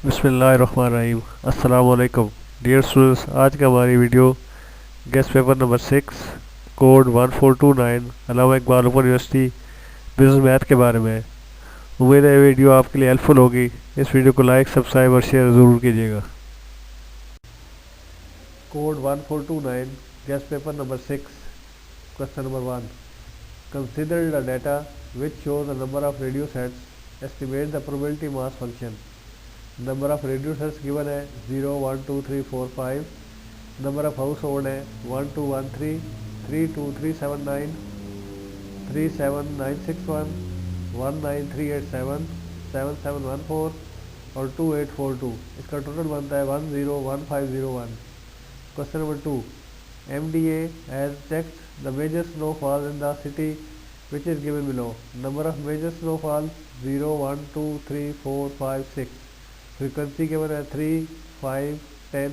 बिस्मिल्लाहिर्रहमानिर्रहीम। अस्सलाम वालेकुम डियर स्टूडेंट्स। आज का हमारी video guest paper number 6 code 1429 Allama Iqbal open university business math के बारे में है। उम्मीद है ये वीडियो आपके लिए हेल्पफुल होगी। इस वीडियो को लाइक सब्सक्राइब और शेयर ज़रूर कीजिएगा। Code 1429 guest paper number 6 question number 1। Consider the data which show the number of radio sets, estimate the probability mass function. Number of radio sets given है 0 1 2 3 4 5। Number of house hold है 1213, 32379, 37961, 19387, 7714 और 2842। इसका total बनता है 101501। Question number 2। MDA has checked the major snowfall in the city which is given below. Number of major snowfall 0 1 2 3 4 5 6। Frequency given है 3 5 10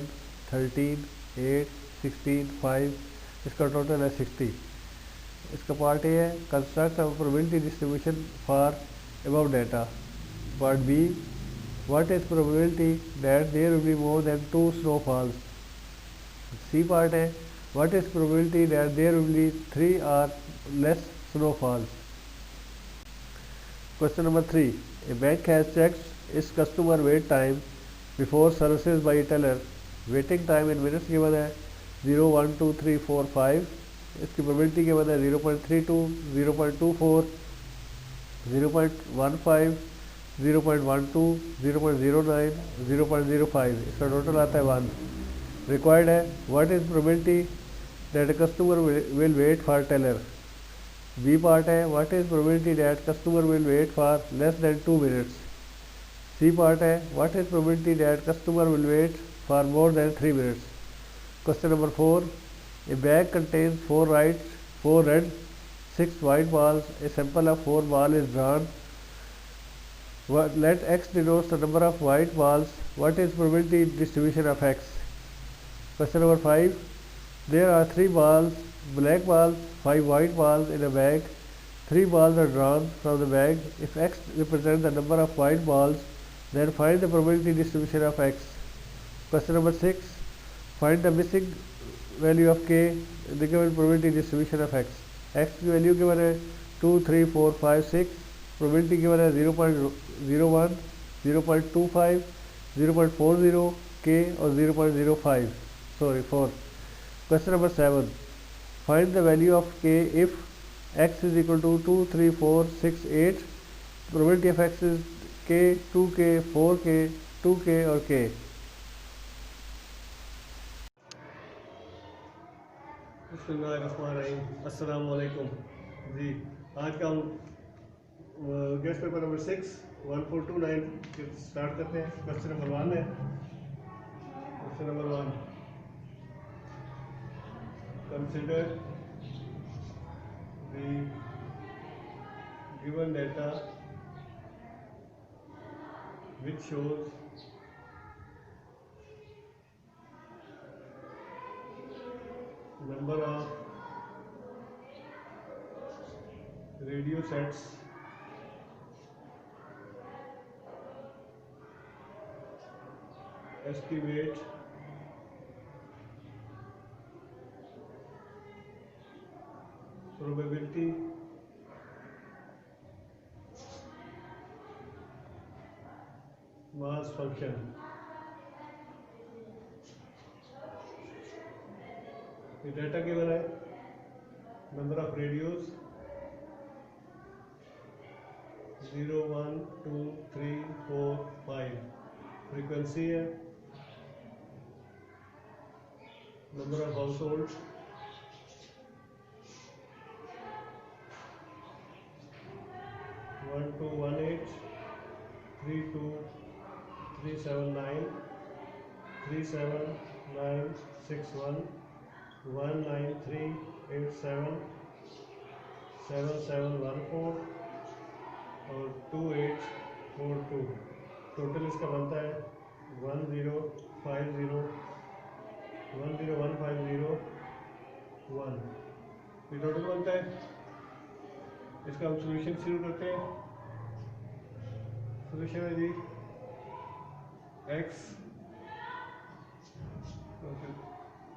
13 8 16 5। इसका total है 60। इसका पार्ट ए है construct a probability distribution for above data. Part B what is probability that there will be more than 2 snowfalls. C part है what is probability that there will be 3 और less snowfalls. Question number 3. A bank has checked its customer wait time before services by a teller. Waiting time in minutes given है 0 1 2 3 4 5। इसकी probability given है 0.32, 0.24, 0.15, 0.12, 0.09, 0.05। इसका total आता है 1। Required है what is probability that customer will wait for teller. B part है what is probability that customer will wait for less than 2 minutes. C part है what is probability that customer will wait for more than 3 minutes. Question number 4। A bag contains 4 red 6 white balls. A sample of 4 ball is drawn. Let x denotes the number of white balls. What is probability distribution of x? Question number 5. There are 3 balls, black balls, 5 white balls in a bag. 3 balls are drawn from the bag. If x represents the number of white balls, then find the probability distribution of x. Question number 6. Find the missing value of k in the given probability distribution of x. x की value given है 2 3 4 5 6। Probability given है 0.01, 0.25, 0.40 k और 0.05 4। Question number 7. Find the value of k if x is equal to 2 3 4 6 8। probability of x is k, 2k, 4k, 2k और k। अस्सलाम वालेकुम जी। आज का हम गेस्ट पेपर नंबर 6 1429 स्टार्ट करते हैं। क्वेश्चन नंबर 1 है। Question number 1। Consider the given data which shows number of radio sets estimate probability mass function। ये डाटा गिवन है नंबर ऑफ रेडियोस 0 1 2 3 4 5। फ्रीक्वेंसी है नंबर ऑफ हाउस होल्ड 1218, 32 379, 37961, 19387, 7714 और 2842। Total इसका बनता है 10150 10150 ये टोटल बनता है। इसका हम सोल्यूशन शुरू करते हैं। सोल्यूशन है जी एक्स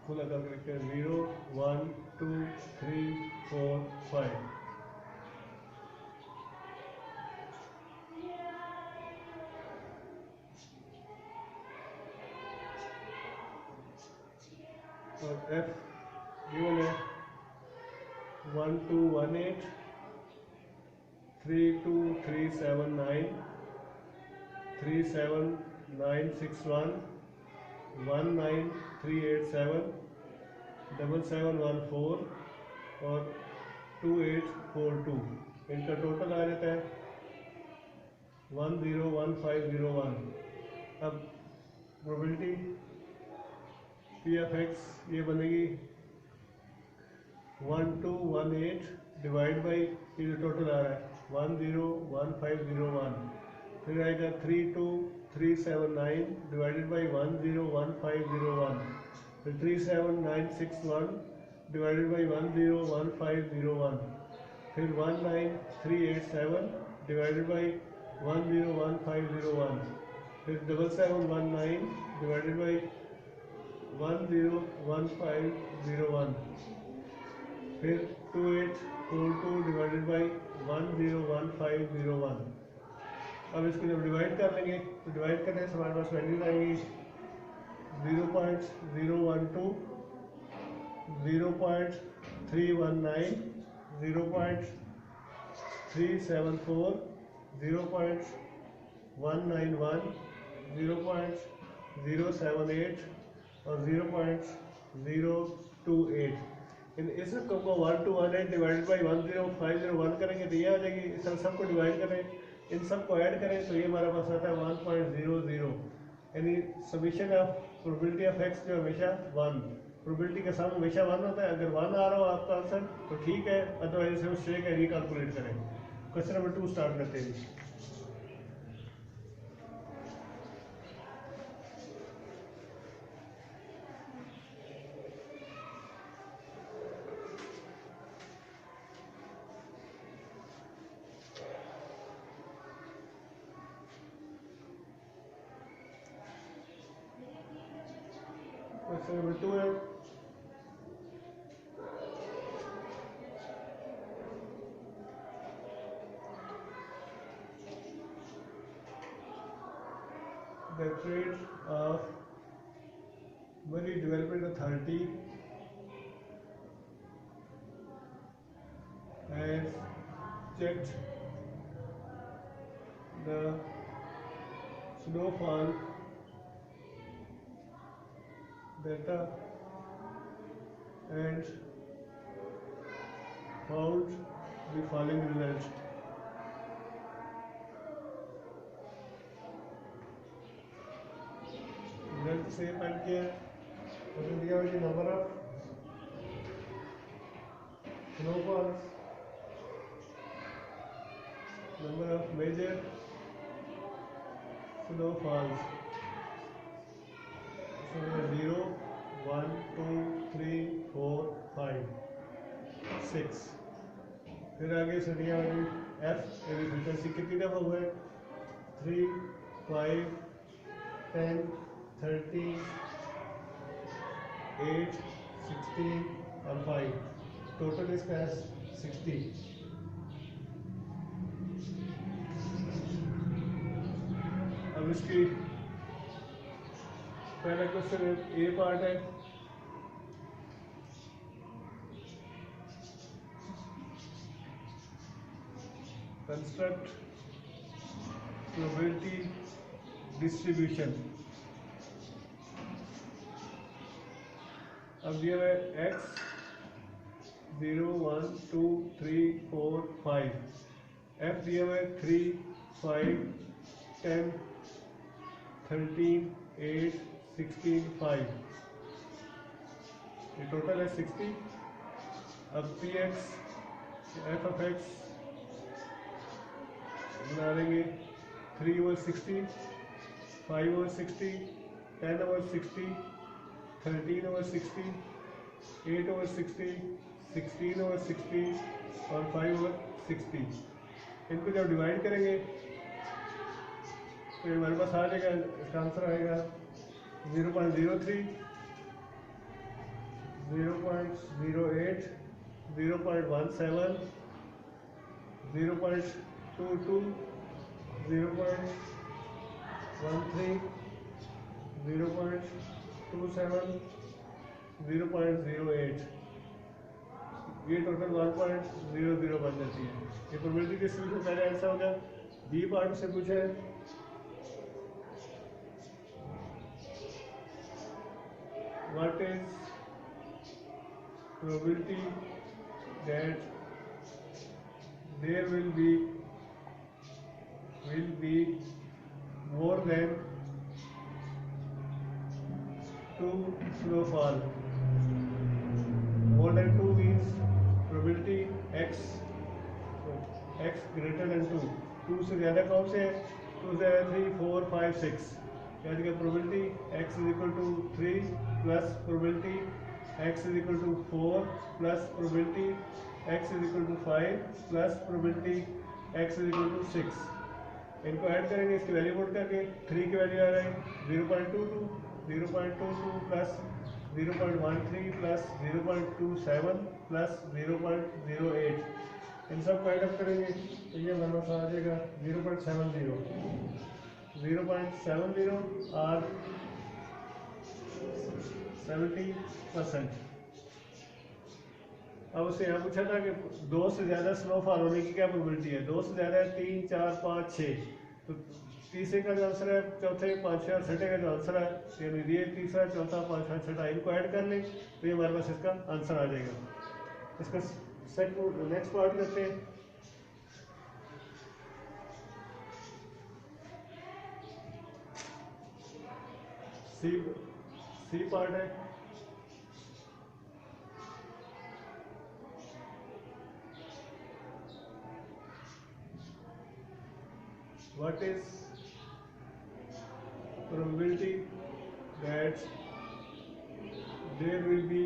खुला करके लिखते हैं 0 1 2 3 4 5। और एफ गिवन है 1 2 1 8 3 2 3 7 9 3 7 9 6 1 1 9 3 8 7 7 7 1 4 और 2 8 4 2। इनका टोटल आ जाता है 1 0 1 5 0 1। अब प्रोबेबिलिटी पी एफ एक्स ये बनेगी 1 2 1 8 डिवाइड बाई ये जो टोटल आ रहा है 1 0 1 5 0 1। फिर आएगा 3 2 3 7 9 डिवाइडेड बाई 1 0 1 5 0 1। फिर 3 7 9 6 1 डिवाइडेड बाई 1 0 1 5 0 1। फिर 1 9 3 8 7 डिवाइडेड बाई 1 0 1 5 0 1। फिर 7 7 1 9 डिवाइडेड बाई 1 0 1 5 0 1। फिर 2 8 4 2 डिवाइडेड बाई 1 0 1 5 0 1। अब इसको जब डिवाइड कर लेंगे तो डिवाइड करने से हमारे पास वैल्यूज आएंगी 0.012 0.319 0.374 0.191 0.078 और 0.028। इस रकम को 1 to 1 डिवाइडेड बाई 10501 करेंगे तो ये आ जाएगी। इस तरह सबको डिवाइड करें, इन सबको ऐड करें तो ये हमारे पास आता है 1.00। यानी summation of probability of x जो हमेशा 1, प्रोबेबिलिटी का सम हमेशा 1 होता है। अगर 1 आ रहा हो आपका आंसर तो ठीक है, अदरवाइज हम स्ट्रेट का रिकैलकुलेट करें। क्वेश्चन नंबर 2 स्टार्ट करते हैं। क्वेश्चन नंबर 2 है the trade of Mali Development Authority has checked the snowfall data and found the following results. Result से फाइंड किया और दिया हुआ number of snowfalls, number of major snowfalls 0 1 2 3 4 5 6। फिर आगे से दिया हुआ एफ फ्रीक्वेंसी कितनी दफा हुआ है 3 5 10 30 8 16 और 5। टोटल इसका है 60। अब इसकी पहला क्वेश्चन ए पार्ट है कंस्ट्रक्ट प्रोबेबिलिटी डिस्ट्रीब्यूशन। अब दिया है एक्स 0 1 2 3 4 5। एफ दिया है 3 5 10 13 8 16 5। ये टोटल है 60। अब P x F of x बना देंगे 3 over 60 5 over 60 10 over 60 13 over 60 8 over 60 16 over 60 और 5 ओवर 60। इनको जब डिवाइड करेंगे तो ये हमारे पास आ जाएगा, इसका आंसर आएगा 0.03, 0.08, 0.17, 0.22, 0.13, 0.27, 0.08। ये टोटल 1.00 बन जाती है। ये प्रोबेबिलिटी डिस्ट्रीब्यूशन पहले आंसर होगा। बी पार्ट से पूछे what is probability that there will be more than 2 snowfall. More than 2 means probability x greater than 2. 2 से ज़्यादा कौन से है? 2 से ज़्यादा 3, 4, 5, 6। यानी कि probability x is equal to 3 plus probability x is equal to 4 plus probability x is equal to 5 plus probability x is equal to 6। इनको ऐड करेंगे, इसकी वैल्यू पुट करके 3 की वैल्यू आ रही है 0.22, 0.22 प्लस 0.13 प्लस 0.27 प्लस 0.08। इन सब को ऐड अप करेंगे तो ये हमारे पास आ जाएगा 0.70। 0.70 और 70%। अब उससे यहाँ पूछा था कि 2 से ज़्यादा स्नोफॉल होने की क्या प्रोबेबिलिटी है। 2 से ज़्यादा 3, 4, 5, 6। तो तीसरे का जो आंसर है, चौथे, पाँचवें और छठे का जो आंसर है, यानी ये तीसरा, चौथा, पाँचवा, छठा, इनको ऐड कर लें तो ये हमारे पास इसका आंसर आ जाएगा। इसका नेक्स्ट पार्ट करते हैं। सी पार्ट है। What is probability that there will be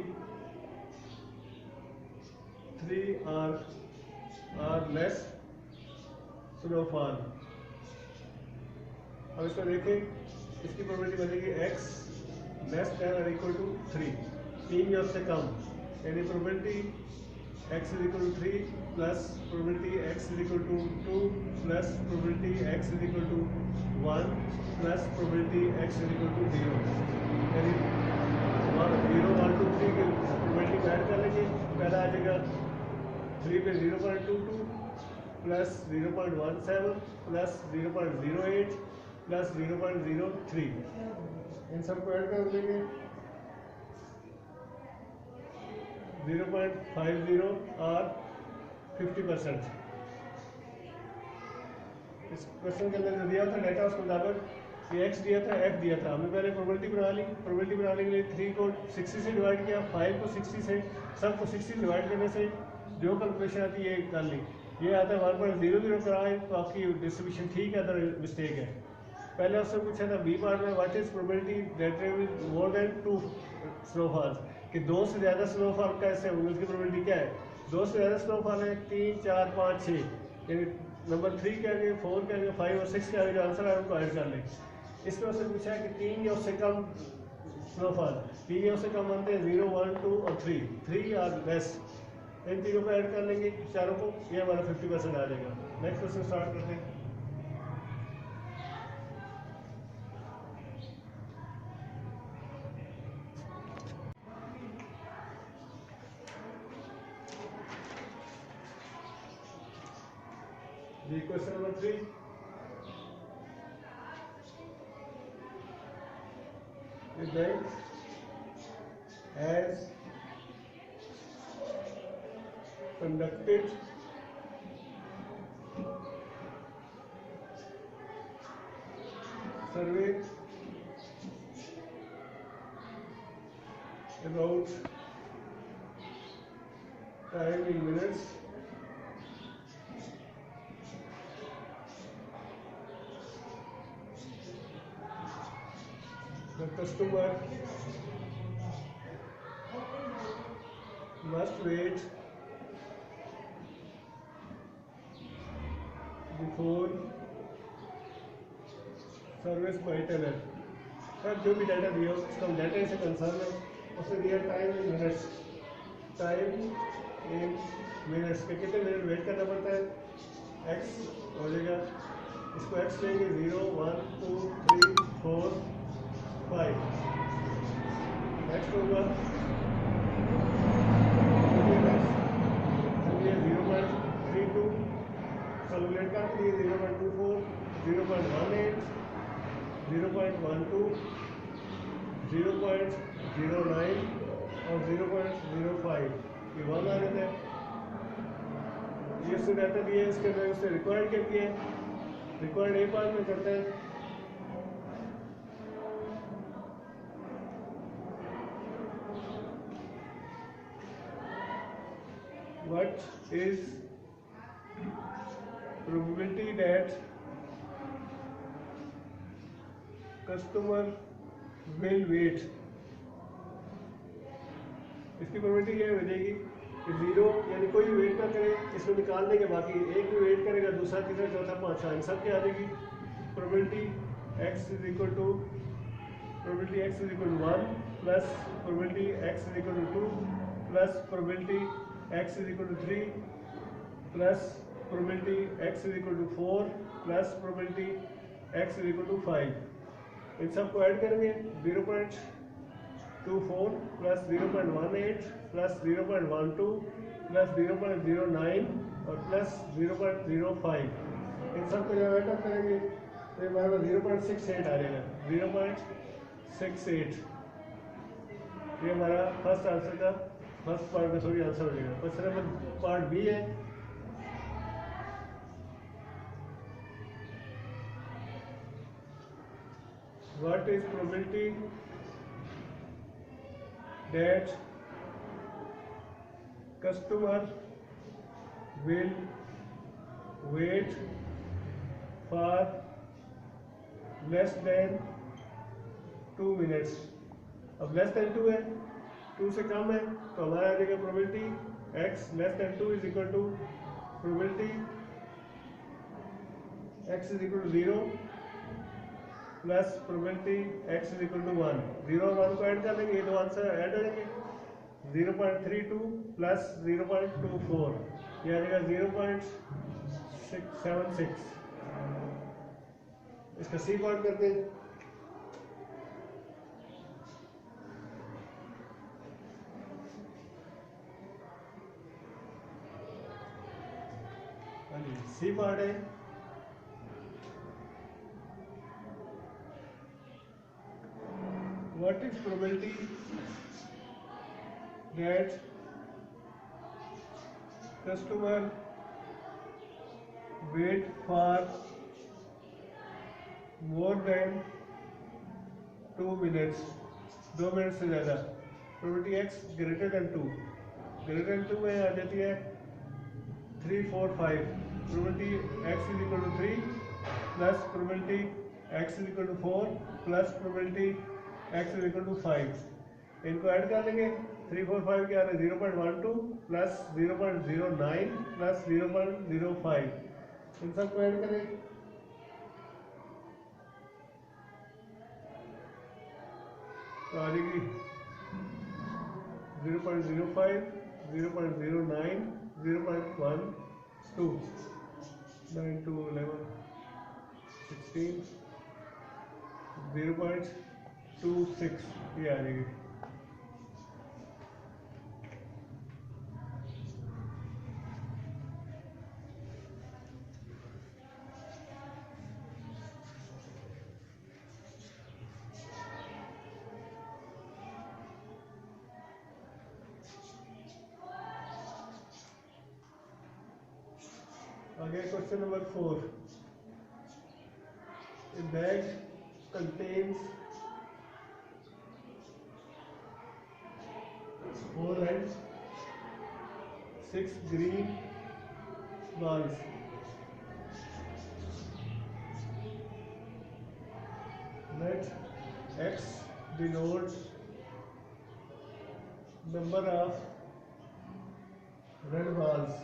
3 or less snowfall? अब इसको देखें, इसकी प्रोबेबिलिटी बनेगी x लेस देन और इक्वल टू 3, 3 या उससे कम, यानी probability x is equal to 3 plus probability x is equal to 2 plus probability x is equal to 1 plus probability x is equal to 0। यानी 0, 1, 2, 3 की प्रोबेबिलिटी को ऐड कर लेंगे। पहला आ जाएगा 3 पे 0.22 प्लस 0.17 प्लस 0.08 प्लस 0.03। इन सबको ऐड कर देंगे 0.50 और 50%। इस क्वेश्चन के अंदर जो दिया था डेटा उसके मुताबिक ये x दिया था, f दिया था। हमने पहले प्रोबेबिलिटी बना ली। प्रोबेबिलिटी बनाने के लिए 3 को 60 से डिवाइड किया, 5 को 60 से, सब को 60 डिवाइड करने से जो कैलकुलेशन आती है ये कर ली। ये आता है 1.00 कराए तो आपकी डिस्ट्रीब्यूशन ठीक है, अदर मिस्टेक है। पहले उससे पूछा था बी पार्ट में what is probability that there will more than 2 snowfalls, कि 2 से ज़्यादा स्नोफॉल कैसे होंगे, उसकी प्रोबेबिलिटी क्या है। 2 से ज़्यादा स्नोफॉल है 3, 4, 5, 6, यानी नंबर 3 के आगे, 4 के आगे, 5 और 6 के आगे जो आंसर है उनको ऐड कर लें। इसमें उससे पूछा है कि 3 या उससे कम स्नोफॉल, 3 या उससे कम बनते हैं 0, 1, 2 और 3 और लेस। इन तीनों को ऐड कर लेंगे चारों को, ये हमारा 50% आ जाएगा। नेक्स्ट क्वेश्चन स्टार्ट करते हैं। जी question number 3, the bank has conducted survey about time in minutes. The customer must wait before service by teller. Sir जो भी डाटा दिया हो उसका हम डाटा से कंसर्न है, उसने दिया time in minutes, time in minutes के कितने मिनट वेट करना पड़ता है, एक्स हो जाएगा, इसको एक्स लेंगे 0 1 2 3 4 5, नेक्स्ट होगा 0.32, कैलकुलेट कर लिए 0.24, 0.18, 0.12, 0.09 और 0.05, ये 1 आ रहे थे। ये उसने डाटा दिया है, इसके अंदर उसने रिक्वायर्ड क्या किया है, रिक्वायर्ड एक बार में करता है, what is probability that customer will wait, इसकी प्रोबेबिलिटी ये हो जाएगी कि 0 यानी कोई भी वेट ना करे, इसको निकाल देंगे, बाकी एक भी वेट करेगा, दूसरा तीसरा चौथा पांचवा इन सब की आ जाएगी probability x is equal to 1 plus probability x is equal to 2 plus probability x is equal to 3 plus probability x is equal to 4 plus probability x is equal to 5। इन सबको ऐड करेंगे 0.24 प्लस 0.18 प्लस 0.12 प्लस 0.09 और plus 0.05, इन सबको जब add करेंगे तो हमारे पास 0.68 आ जाएगा, 0.68, ये हमारा फर्स्ट आंसर का फर्स्ट पार्ट का सॉरी आंसर हो जाएगा। क्वेश्चन नंबर पार्ट बी है, what is probability that customer will wait for less than 2 minutes। अब लेस देन 2 है, 2 से कम है तो हमारा आ जाएगा probability x less than 2 is equal to probability x is equal to 0 plus probability x is equal to 1, 0 और 1 को ऐड कर लेंगे, ये दो आंसर ऐड हो जाएंगे, 0.32 प्लस 0.24, ये आ जाएगा 0.76। इसका सी पार्ट करते हैं, सी पार्ट है what is probability that customer wait for more than 2 minutes, 2 minute से ज़्यादा, probability x greater than 2, greater than 2 में आ जाती है 3 4 5, probability x is equal to 3 plus probability x is equal to 4 plus probability x is equal to 5, इनको add कर लेंगे, 3 4 5 क्या आ रहा है 0.12 प्लस 0.09 प्लस 0.05, इन सबको ऐड करें तो आ जाएगी 0.05 0.09 0.12 9 to 11 16 0.26, ये आ जाएगी। आगे question number 4, a bag contains 4 red 6 green balls, let x denotes number of red balls,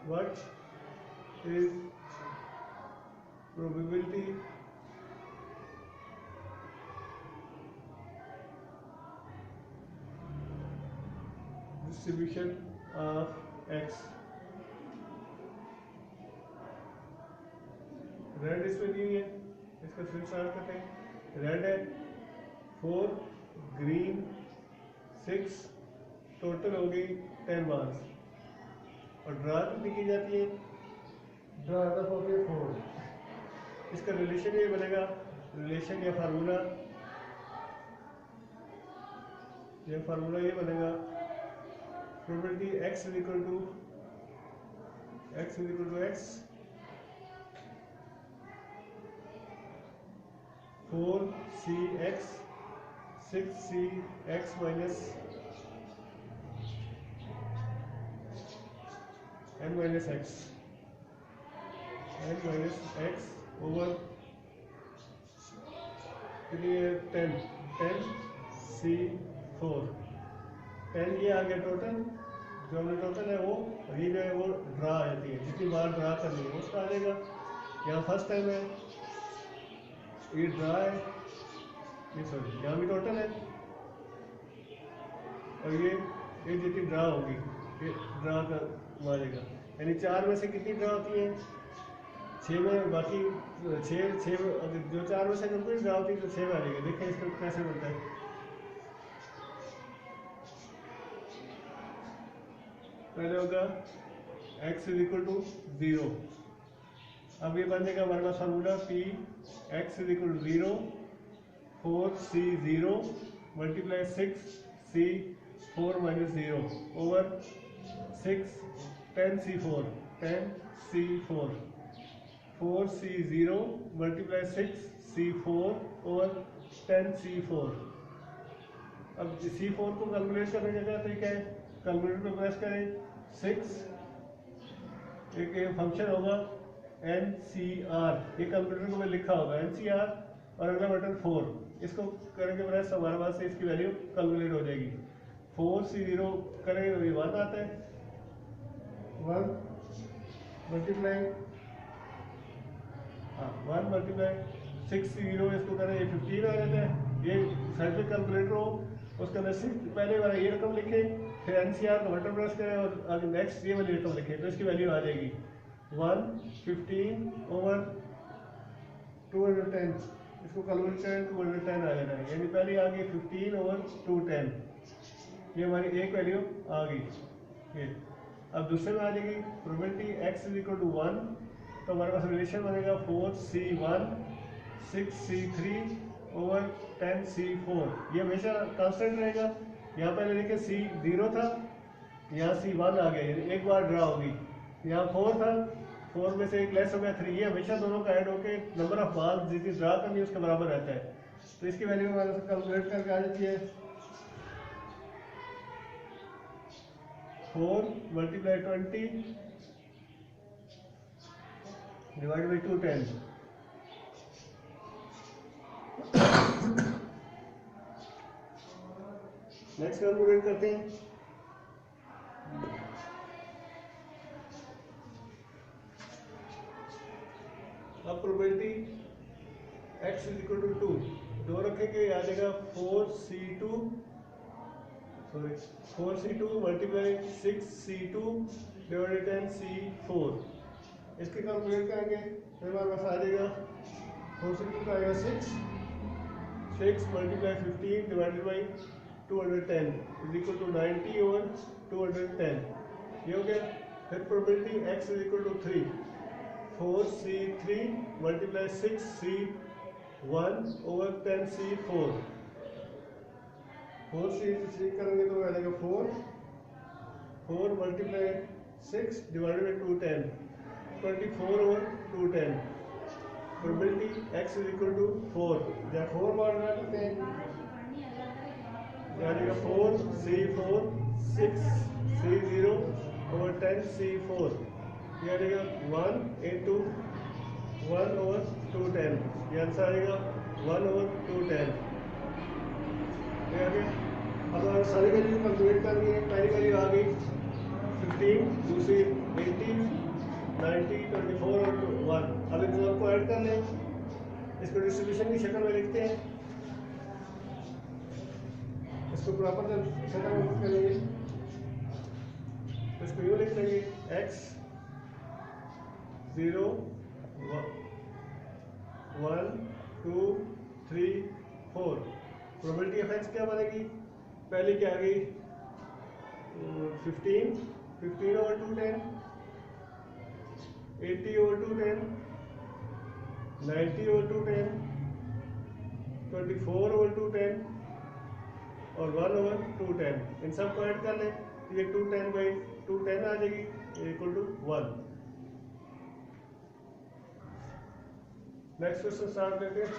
what is probability distribution of x, red इसमें दी हुई है, इसका फिर स्टार्ट करते हैं। रेड है 4, ग्रीन 6, टोटल हो गई 10 बार्स। और ड्रा कितनी की जाती है? ड्रा हो गया 4। इसका रिलेशन ये बनेगा, रिलेशन या फार्मूला ये बनेगा probability x is equal to x 4cx 6cx minus n minus x over 10c4। 10 ये आ गया टोटल, जो हमने टोटल है वो, और ये जो है वो ड्रा आ जाती है, जितनी बार ड्रा करनी है उसका आ जाएगा। यहाँ फर्स्ट टाइम है, ये ड्रा है, ये सॉरी यहाँ भी टोटल है, और ये जितनी ड्रा होगी ये ड्रा का मारेगा। यानी 4 में से कितनी ड्रा होती है? 6 में, बाकी 6 जो 4 में से कंप्लीट ड्रा होती है तो 6 में आ जाएगा। देखें इसको कैसे बनता है। पहले होगा x इज इक्वल टू 0। अब ये बनेगा हमारे पास formula p x is equal to 0 4c0 multiply 6c4 minus 0 over 6 10c4 4c0 multiply 6c4 over 10c4। अब c4 को कैलकुलेट करने का तरीका है, कैलकुलेटर पे प्रेस करें 6, एक फंक्शन होगा NCR, ये कैलकुलेटर को मैं लिखा होगा NCR, और अगला बटन 4, इसको करेंगे प्रेस, हमारे पास से इसकी वैल्यू कैलकुलेट हो जाएगी। 4c0 करेंगे तो ये 1 आता है, 1 मल्टीप्लाई 6c0, इसको करें ये 15 आ जाता है। ये साइंटिफिक कैलकुलेटर हो, उसके अंदर 6 पहले वाला ये रकम लिखें, फिर NCR का बटन प्रेस करें और आगे नेक्स्ट ये वाली रकम लिखें, तो इसकी वैल्यू आ जाएगी 115 ओवर 210। इसको कैलकुलेट करें 210 आ जाना है, यानी पहले आ गई 15 ओवर 210, ये हमारी एक वैल्यू आ गई। ये अब दूसरे में आ जाएगी probability x is equal to 1, तो हमारे पास रिलेशन बनेगा 4c1 6c3 ओवर 10c4। ये हमेशा कांस्टेंट रहेगा। यहाँ पहले देखिए c0 था, यहाँ c1 आ गया, एक बार ड्रा होगी। यहाँ 4 था, 4 में से एक लेस हो गया 3, ये हमेशा दोनों का ऐड होके नंबर ऑफ बार जितनी ड्रा करनी है उसके बराबर रहता है। तो इसकी वैल्यू हमारे पास कैलकुलेट करके आ जाती है 4 multiply 20 divide by 210। Next calculate करते हैं। अब probability x is equal to 2 रखेंगे, आ जाएगा 4c2 multiply 6c2 divided 10c4। इसके कैलकुलेट करेंगे तो हमारे पास आ जाएगा 4c2 का आएगा 6 multiply 15 divided by 210 is equal to 90 over 210, ये हो गया। फिर probability x is equal to 3, 4c3 multiply 6c1 over 10c4। 4c3 करेंगे तो आ जाएगा 4 multiply 6 divided by 210, 24 over 210। Probability x is equal to 4, जब 4 बार करते हैं यानी 4c4 6c0 ओवर 10c4, ये आएगा 1 इंटू 1 ओवर 210, ये आंसर आएगा 1 ओवर 210। ये आ गया। अब सारी वैल्यू कैलकुलेट करनी है। पहली वैल्यू आ गई 15, दूसरी 18, 90, 24 और 1। अब इन दोनों को ऐड कर लें, इसको डिस्ट्रीब्यूशन की शक्ल में लिखते हैं, इसको प्रॉपर शक्ल में लिख लेंगे, इसको यूँ लिख लेंगे x 0 1 2 3 4। प्रोबेबिलिटी ऑफ x क्या बनेगी? पहले क्या आ गई 15 over 2 10, 80 over 2 10, 90 over 2 10, 24 over 2 10 और 1 over 2 10। इन सब को ऐड कर लें, ये 210/210 आ जाएगी equal to 1। Next question start करते हैं।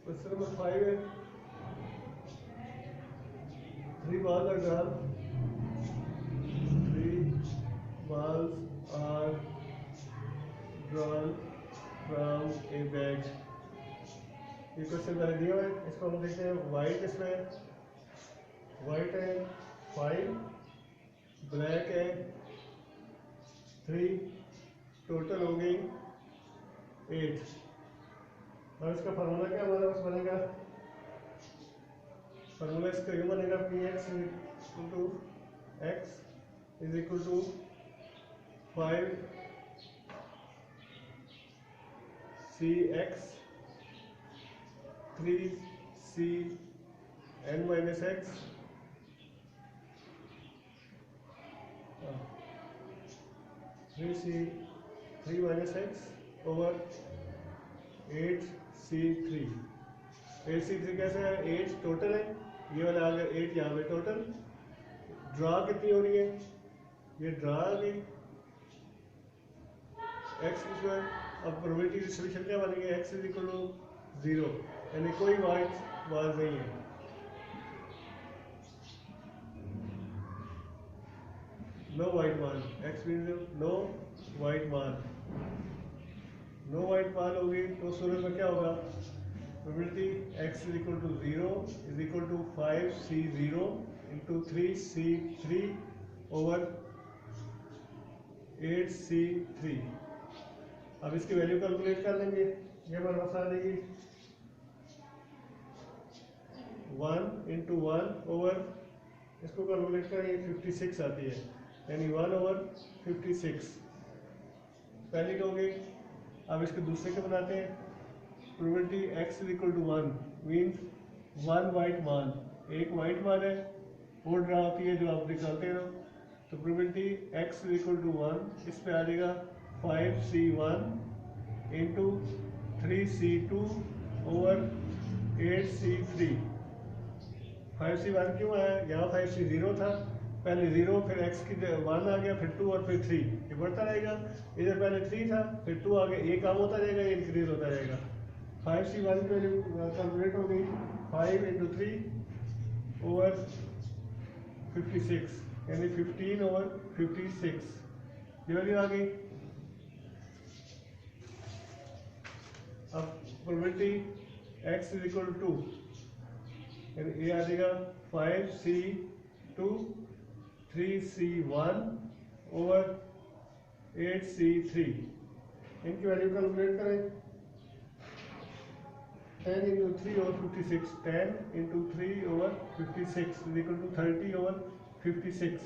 क्वेश्चन नंबर 5 है, 3 balls are drawn. 3 balls are drawn from a bag. ये क्वेश्चन पहले दिया है, इसको हम देखते हैं। वाइट इसमें वाइट है 5, ब्लैक है 3, टोटल हो गई 8। और इसका फार्मूला क्या हमारे पास बनेगा? फार्मूला इसका ये बनेगा px is equal to 5 cx 3 cn minus x 3 minus x over 8c3। 8c3 कैसे है? 8 टोटल है, ये वाला आ गया 8 यहाँ पे टोटल। ड्रा कितनी हो रही है? ये ड्रा आ गई x जो है। अब प्रोबेबिलिटी डिस्ट्रीब्यूशन क्या बनेगी? x इज इक्वल टू 0, यानी कोई वाइट बाल नहीं है। No white ball, x means no white ball. No white ball होगी तो सूरज में क्या होगा? Probability x is equal to 0 is equal to 5c0 into 3c3 over 8c3। अब इसकी वैल्यू कैलकुलेट कर लेंगे, ये हमारे पास आ जाएगी 1 इंटू 1 ओवर, इसको कैलकुलेट करेंगे 56 आती है, यानी 1 ओवर 56 पहली हो गई। अब इसके दूसरे के बनाते हैं। Probability x is equal to 1 means 1 white मान, एक वाइट मान है वो ड्रा होती है जो आप निकालते हो। तो probability x is equal to 1, इस पे आ जाएगा 5c1 into 3c2 over 8c3। 5c1 क्यों आया? यहाँ 5c0 था, पहले 0 फिर x की 1 आ गया, फिर 2 और फिर 3, ये बढ़ता रहेगा। इधर पहले 3 था, फिर 2 आ गया, ये कम होता रहेगा, ये इंक्रीज होता रहेगा। 5c1 की वैल्यू कैलकुलेट हो गई 5 इंटू 3 ओवर 56, यानी 15 ओवर 56 ये वैल्यू आ गई। अब probability x is equal to 2, यानी ये आ जाएगा 5c2 3c1 ओवर 8c3। इनकी वैल्यू कैलकुलेट करें। 10 into 3 over 56, 10 into 3 over 56 is equal to 30 over 56।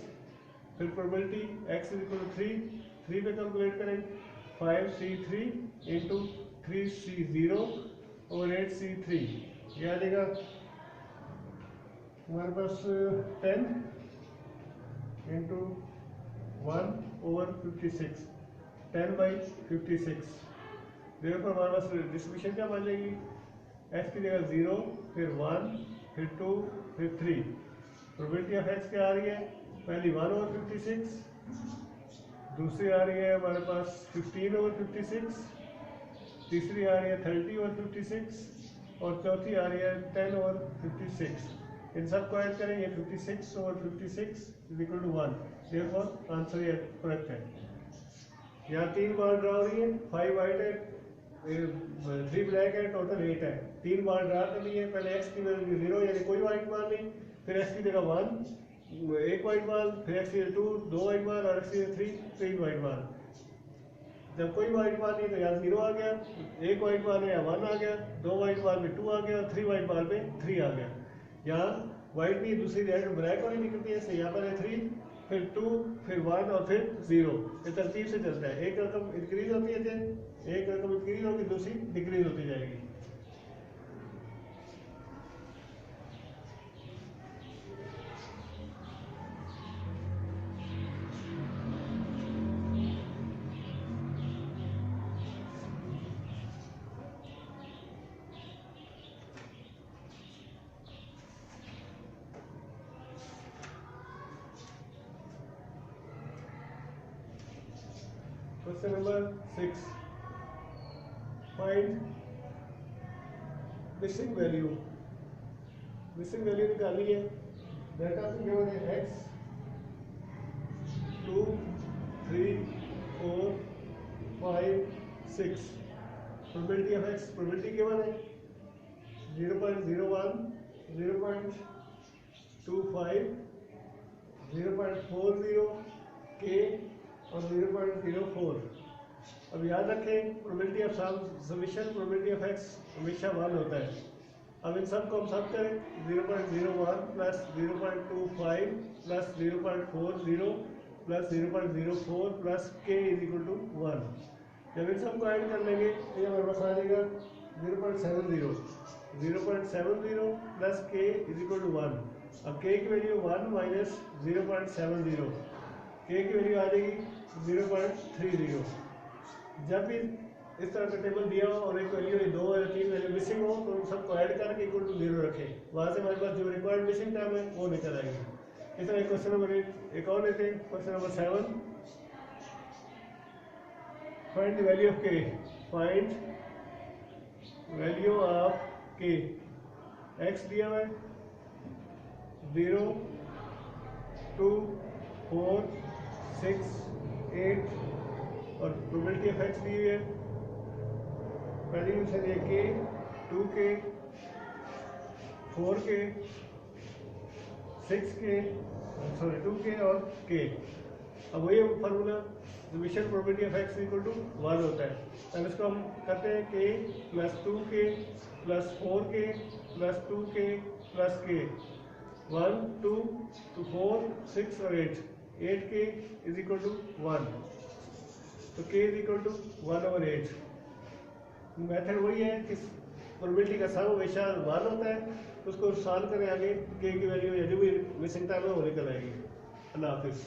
फिर probability x is equal to 3 पे कैलकुलेट करें। 5c3 into 3c0 over 8c3, ये आ जाएगा हमारे पास 10 इंटू 1 ओवर 56, 10/56। देखो पर हमारे पास डिस्ट्रीब्यूशन क्या बन जाएगी? x की जगह 0, फिर 1, फिर 2, फिर 3। प्रोबेबिलिटी ऑफ x क्या आ रही है? पहली 1 ओवर 56, दूसरी आ रही है हमारे पास 15 ओवर 56, तीसरी आ रही है 30 ओवर 56 और चौथी आ रही है 10 ओवर 56। इन सब को ऐड करेंगे 56 over 56 is equal to 1। Therefore answer ये करेक्ट है। यहाँ 3 बॉल ड्रा हो रही है, 5 वाइट है, 3 ब्लैक है, टोटल 8 है। 3 बॉल ड्रा कर ली है, पहले x की वैल्यू 0 यानी कोई वाइट बॉल नहीं, फिर x की जगह 1 एक वाइट बॉल, फिर x की 2 2 वाइट बॉल और x की 3 3 वाइट बॉल। जब कोई वाइट बॉल नहीं तो यहाँ 0 आ गया, एक वाइट बॉल में यहाँ 1 आ गया, 2 वाइट बॉल में 2 आ गया और 3 वाइट बॉल में 3 आ गया। यहाँ वाइट नहीं, दूसरी रेड ब्लैक वाली निकलती है, इससे यहाँ पर है 3, फिर 2, फिर 1 और फिर 0। ये तरतीब से चलता है, एक रकम इंक्रीज होती है, एक रकम इंक्रीज होगी, दूसरी डिक्रीज होती जाएगी। Question number 6. Find missing value. Missing value निकालनी है। डेटा से क्या होता है? x 2 3 4 5 6। Probability of x, probability क्या है? 0.01, 0.25, 0.40, k और 0.04। अब याद रखें probability of summation probability of x हमेशा 1 होता है। अब इन सब को हम सब करें 0.01 plus 0.25 plus 0.40 plus 0.04 plus k is equal to 1। जब इन सब को ऐड कर लेंगे तो ये हमारे पास आ जाएगा 0.70 plus k is equal to 1। अब k की वैल्यू 1 माइनस 0.70, k की वैल्यू आ जाएगी 0.30। जब भी इस तरह का टेबल दिया हो और एक वैल्यू 2 या 3 वैल्यू मिसिंग हो तो उन सबको ऐड करके इक्वल टू 0 रखें, वहाँ से हमारे पास जो रिक्वायर्ड मिसिंग टर्म है वो निकल आएगी। इस तरह क्वेश्चन नंबर 8 एक और लेते हैं। Question number 7, find the value of k। Find value of k। x दिया हुआ है 0 2 4 6 8 और प्रोबेबिलिटी ऑफ x दी हुई है। पहली कंडीशन ये k 2k 4k 6k sorry 2k और k। अब वही formula summation probability of x equal to 1 होता है। अब इसको हम करते हैं k plus 2k plus 4k plus 2k plus k 1 2 4 6 और 8k इज इक्वल टू 1। तो k is equal to 1/8। Method वही है कि प्रोबेबिलिटी का सम हमेशा 1 होता है, उसको सॉल्व करें आगे k की वैल्यू या जो भी मिसिंग टर्म है वो निकल आएगी। अल्लाह हाफिज़।